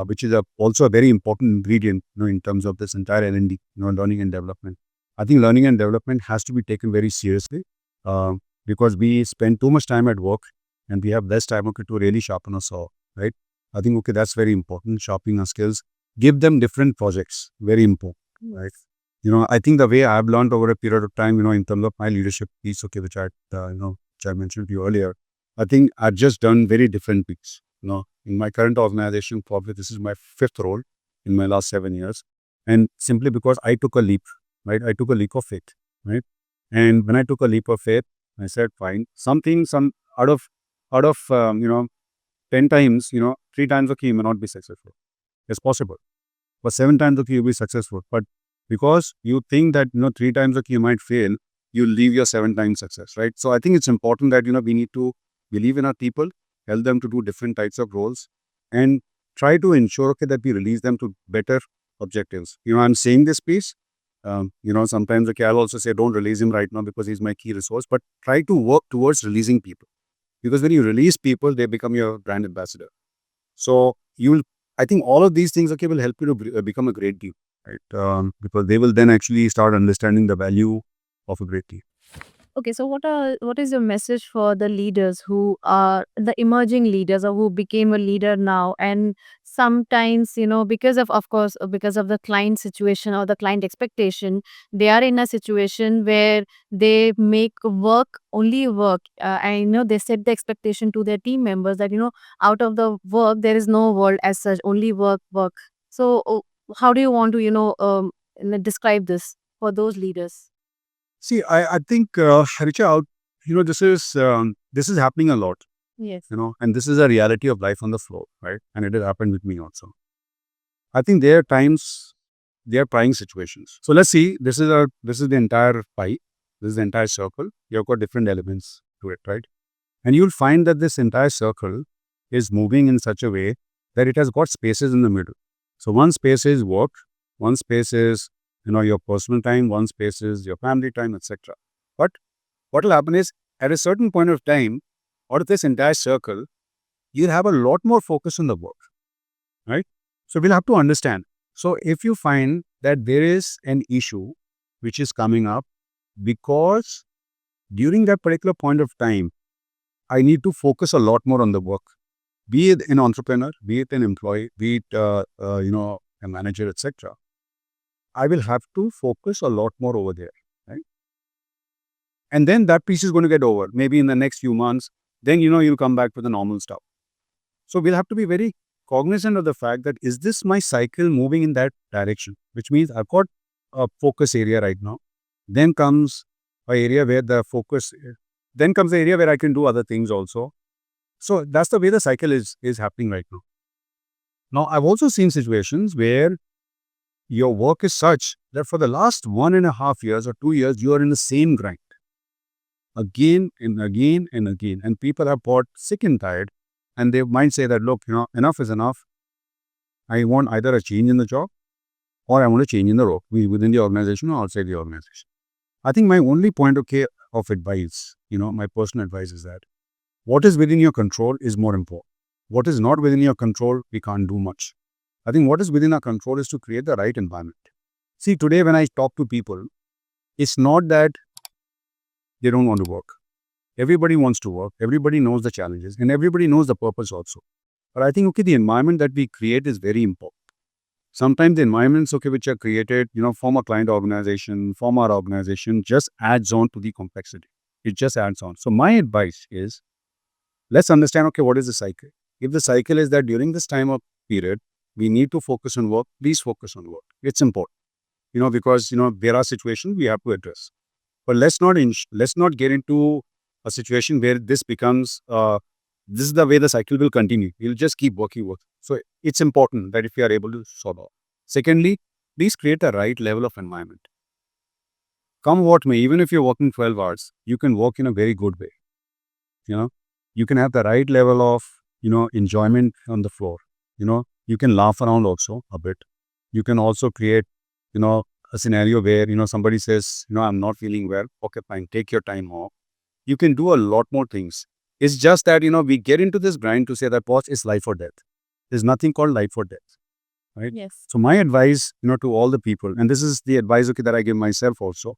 which is also a very important ingredient, in terms of this entire L&D, learning and development. I think learning and development has to be taken very seriously, uh, because we spend too much time at work and we have less time, okay, to really sharpen our saw, right? I think, okay, that's very important, sharpening our skills. Give them different projects, very important, right? I think the way I've learned over a period of time, in terms of my leadership piece, okay, which I mentioned to you earlier, I think I've just done very different things. In my current organization, probably this is my 5th role in my last 7 years. And simply because I took a leap, right? I took a leap of faith, right? And when I took a leap of faith, I said, fine, some out of, 10 times, 3 times, okay, you may not be successful. It's possible. But 7 times, okay, you'll be successful. But because you think that, 3 times, okay, you might fail, you leave your 7 times success, right? So I think it's important that, we need to believe in our people, help them to do different types of roles, and try to ensure, okay, that we release them to better objectives. I'm saying this piece, sometimes, okay, I'll also say, don't release him right now because he's my key resource, but try to work towards releasing people. Because when you release people, they become your brand ambassador. So I think all of these things, okay, will help you to become a great team, right? Because they will then actually start understanding the value of a great team. Okay, so what is your message for the leaders who are the emerging leaders or who became a leader now, and sometimes, because of course, because of the client situation or the client expectation, they are in a situation where they make work only work. I know they set the expectation to their team members that, out of the work there is no world as such, only work, work. So how do you want to, describe this for those leaders? See, I think, Richa, this is happening a lot, Yes. and this is a reality of life on the floor, right? And it has happened with me also. I think there are times, there are prying situations. So let's see, this is the entire pie, this is the entire circle. You've got different elements to it, right? And you'll find that this entire circle is moving in such a way that it has got spaces in the middle. So one space is work, one space is, your personal time, one space is your family time, etc. But what will happen is, at a certain point of time, out of this entire circle, you'll have a lot more focus on the work, right? So we'll have to understand. So if you find that there is an issue which is coming up because during that particular point of time, I need to focus a lot more on the work, be it an entrepreneur, be it an employee, be it, a manager, etc. I will have to focus a lot more over there, right? And then that piece is going to get over. Maybe in the next few months, then, you'll come back to the normal stuff. So we'll have to be very cognizant of the fact that, is this my cycle moving in that direction? Which means I've got a focus area right now. Then comes an area where then comes the area where I can do other things also. So that's the way the cycle is happening right now. Now, I've also seen situations where your work is such that for the last 1.5 years or 2 years, you are in the same grind again and again and again. And people have got sick and tired, and they might say that, look, enough is enough. I want either a change in the job or I want a change in the role within the organization or outside the organization. I think my only point of advice, my personal advice is that what is within your control is more important. What is not within your control, we can't do much. I think what is within our control is to create the right environment. See, today when I talk to people, it's not that they don't want to work. Everybody wants to work. Everybody knows the challenges and everybody knows the purpose also. But I think, okay, the environment that we create is very important. Sometimes the environments, okay, which are created, from a client organization, from our organization, just adds on to the complexity. It just adds on. So my advice is, let's understand, okay, what is the cycle? If the cycle is that during this time of period, we need to focus on work. Please focus on work. It's important, because there are situations we have to address. But let's not get into a situation where this becomes this is the way the cycle will continue. You'll just keep working. So it's important that if you are able to solve out. Secondly, please create the right level of environment. Come what may, even if you're working 12 hours, you can work in a very good way. You can have the right level of enjoyment on the floor. You can laugh around also a bit. You can also create a scenario where somebody says I'm not feeling well. Okay, fine, take your time off. You can do a lot more things. It's just that we get into this grind to say that boss is life or death. There's nothing called life or death, right? Yes. So my advice to all the people, and this is the advice that I give myself also,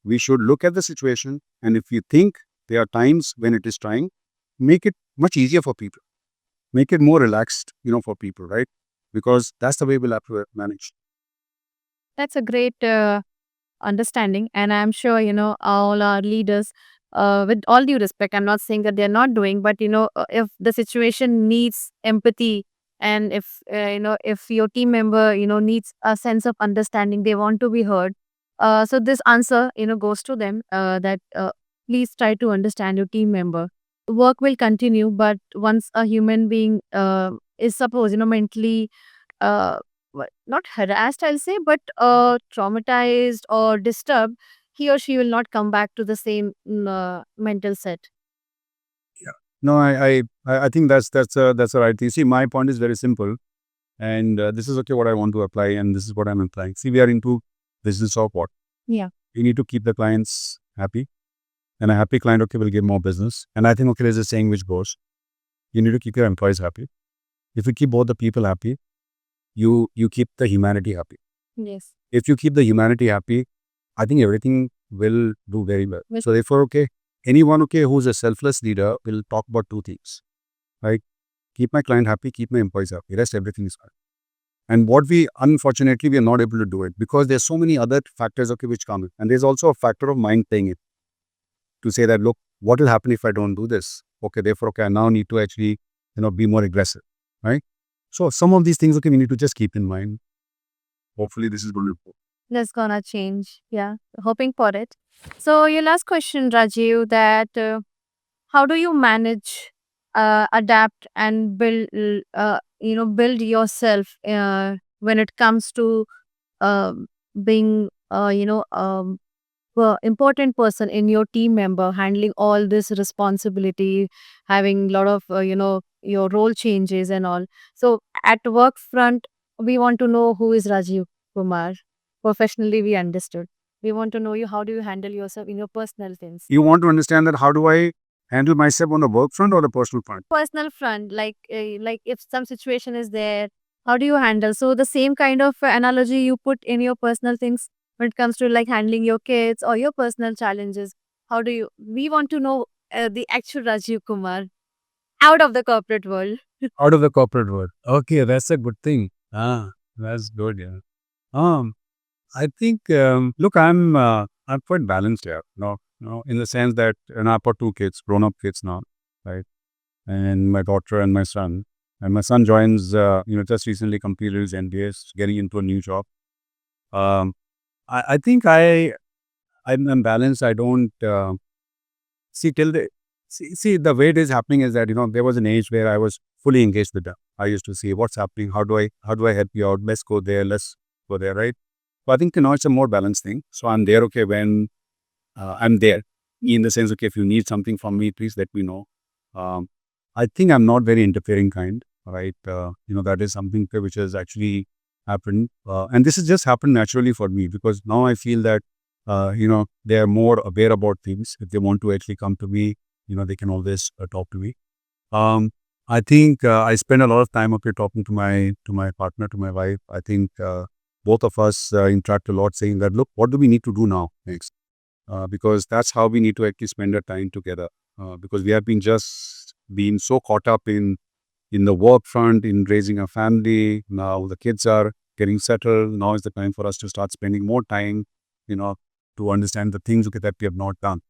we should look at the situation, and if you think there are times when it is trying, make it much easier for people. Make it more relaxed, for people, right? Because that's the way we'll have to manage. That's a great understanding. And I'm sure, all our leaders, with all due respect, I'm not saying that they're not doing, but, if the situation needs empathy and if, if your team member, needs a sense of understanding, they want to be heard. So this answer, goes to them that please try to understand your team member. Work will continue, but once a human being is suppose, mentally uh, not harassed, I'll say, but traumatized or disturbed, he or she will not come back to the same mental set. Yeah. No, I think that's the right thing. See, my point is very simple, and this is what I want to apply, and this is what I'm implying. See, we are into business of what? Yeah. We need to keep the clients happy, and a happy client, will give more business. And I think, there's a saying which goes, you need to keep your employees happy. If you keep both the people happy, you keep the humanity happy. Yes. If you keep the humanity happy, I think everything will do very well. So therefore, anyone who's a selfless leader will talk about two things, right? Keep my client happy, keep my employees happy. Rest everything is fine. And what unfortunately, we are not able to do it because there's so many other factors, which come in. And there's also a factor of mind playing it to say that, look, what will happen if I don't do this? Okay, therefore, I now need to actually, be more aggressive, right? So some of these things, we need to just keep in mind. Hopefully, this is going to improve. That's gonna change. Yeah. Hoping for it. So your last question, Rajiv, that how do you manage, adapt and build yourself when it comes to uh, being, important person in your team member, handling all this responsibility, having a lot of, your role changes and all. So at work front, we want to know who is Rajiv Kumar. Professionally, we understood. We want to know you. How do you handle yourself in your personal things? You want to understand that how do I handle myself on the work front or the personal front? Personal front, like if some situation is there, how do you handle? So the same kind of analogy you put in your personal things when it comes to like handling your kids or your personal challenges. How do you? We want to know the actual Rajiv Kumar out of the corporate world. Out of the corporate world. Okay, that's a good thing. That's good. Yeah. I think. Look, I'm quite balanced here. In the sense that, I've got two kids, grown-up kids now, right? And my daughter and my son. And my son joins, just recently completed his MBA, getting into a new job. I think I'm balanced. I don't see till the see the way it is happening is that there was an age where I was fully engaged with them. I used to see what's happening. How do I help you out? Let's go there. Let's go there. Right. But I think it's a more balanced thing. So I'm there. Okay, when I'm there in the sense, okay, if you need something from me, please let me know. Um, I think I'm not very interfering kind. Right. That is something which has actually happened, and this has just happened naturally for me because now I feel that they are more aware about things. If they want to actually come to me, they can always talk to me. Um, I think I spend a lot of time talking to my partner, to my wife. I think both of us interact a lot, saying that, look, what do we need to do now next? Because that's how we need to actually spend our time together. Because we have been so caught up in the work front, in raising a family. Now the kids are getting settled. Now is the time for us to start spending more time, to understand the things that we have not done,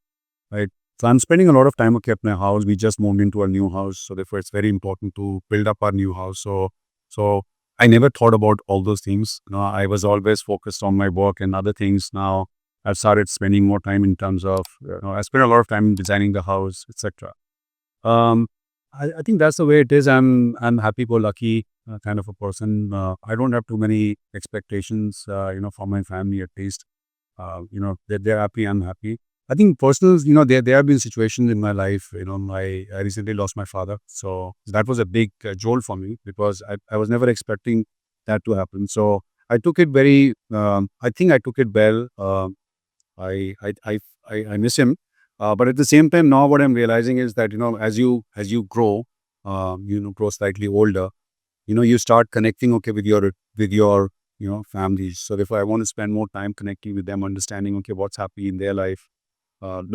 right? So I'm spending a lot of time at my house. We just moved into a new house, so therefore it's very important to build up our new house. So So I never thought about all those things. I was always focused on my work and other things. Now I've started spending more time in terms of, I spend a lot of time designing the house, etc. Um, I think that's the way it is. I'm happy-go-lucky kind of a person. I don't have too many expectations, for my family at least. They're happy, I'm happy. I think personal, there have been situations in my life. I recently lost my father, so that was a big jolt for me because I was never expecting that to happen. So I took it very. I think I took it well. I I I I miss him, but at the same time, now what I'm realizing is that as you grow, grow slightly older, you start connecting okay with your families. So if I want to spend more time connecting with them, understanding okay what's happening in their life,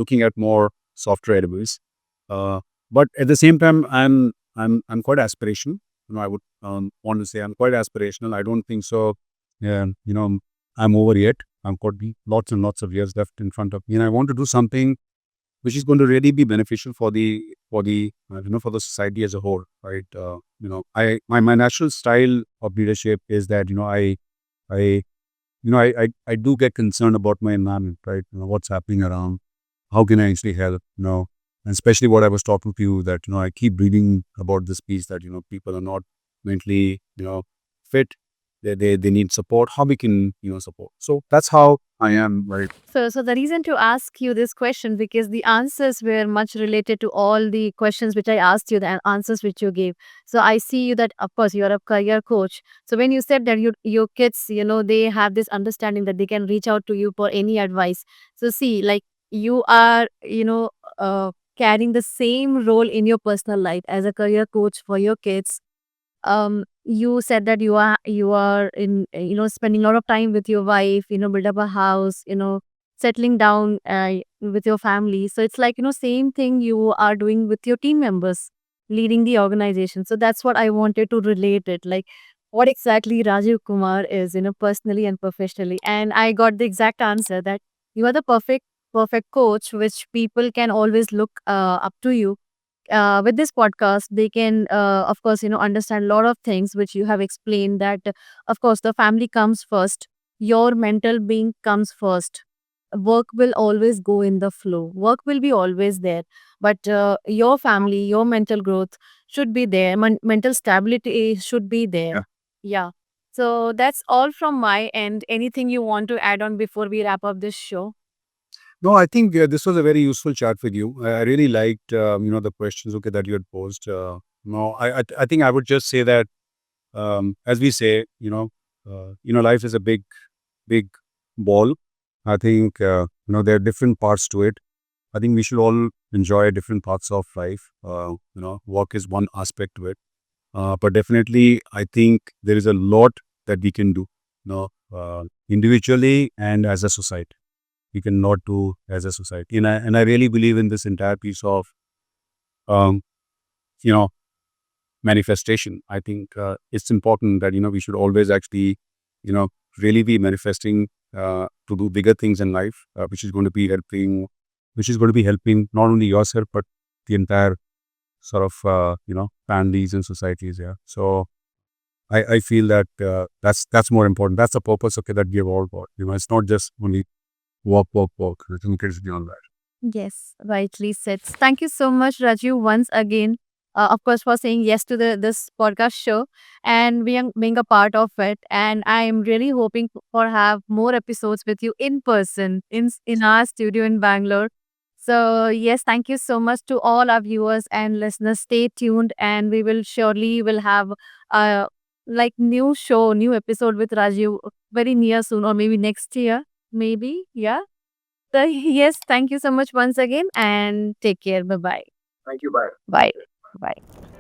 looking at more software edibles. uh, but at the same time I'm quite aspirational. I would want to say I'm quite aspirational. I don't think so. Yeah, I'm over yet. I've got lots and lots of years left in front of me, and I want to do something which is going to really be beneficial for the society as a whole, right? My natural style of leadership is that I I do get concerned about my environment, right? What's happening around, how can I actually help, and especially what I was talking to you that I keep reading about this piece that people are not mentally fit. They need support. How we can support. So that's how I am, right? So the reason to ask you this question, because the answers were much related to all the questions which I asked you, the answers which you gave. So I see you that of course you are a career coach. So when you said that your kids, they have this understanding that they can reach out to you for any advice. So see, like you are, carrying the same role in your personal life as a career coach for your kids. You said that you are in, spending a lot of time with your wife, build up a house, settling down with your family. So it's like, same thing you are doing with your team members, leading the organization. So that's what I wanted to relate it, like what exactly Rajiv Kumar is, personally and professionally. And I got the exact answer that you are the perfect coach which people can always look up to you. With this podcast they can, of course, understand a lot of things which you have explained, that of course the family comes first, your mental being comes first. Work will always go in the flow, work will be always there, but your family, your mental growth should be there, mental stability should be there. Yeah. Yeah. So that's all from my end. Anything you want to add on before we wrap up this show? No, I think this was a very useful chat with you. I really liked, the questions okay that you had posed. No, I think I would just say that, as we say, life is a big ball. I think there are different parts to it. I think we should all enjoy different parts of life. Work is one aspect to it, but definitely I think there is a lot that we can do. Individually and as a society we cannot do as a society. And I really believe in this entire piece of um, you know manifestation. I think it's important that we should always actually you know really be manifesting to do bigger things in life, which is going to be helping not only yourself but the entire sort of families and societies. Yeah. So I feel that that's more important. That's the purpose. Okay, that we have all got. It's not just only work, work, work. I think it's beyond that. Yes, rightly said. Thank you so much, Raju, once again, of course, for saying yes to this podcast show and being a part of it. And I am really hoping for have more episodes with you in person in our studio in Bangalore. So yes, thank you so much to all our viewers and listeners. Stay tuned, and we will surely will have a like new show, new episode with Raju very near soon, or maybe next year, maybe. Yeah. So, yes, thank you so much once again and take care. Bye bye. Thank you. Bye. Bye. Bye.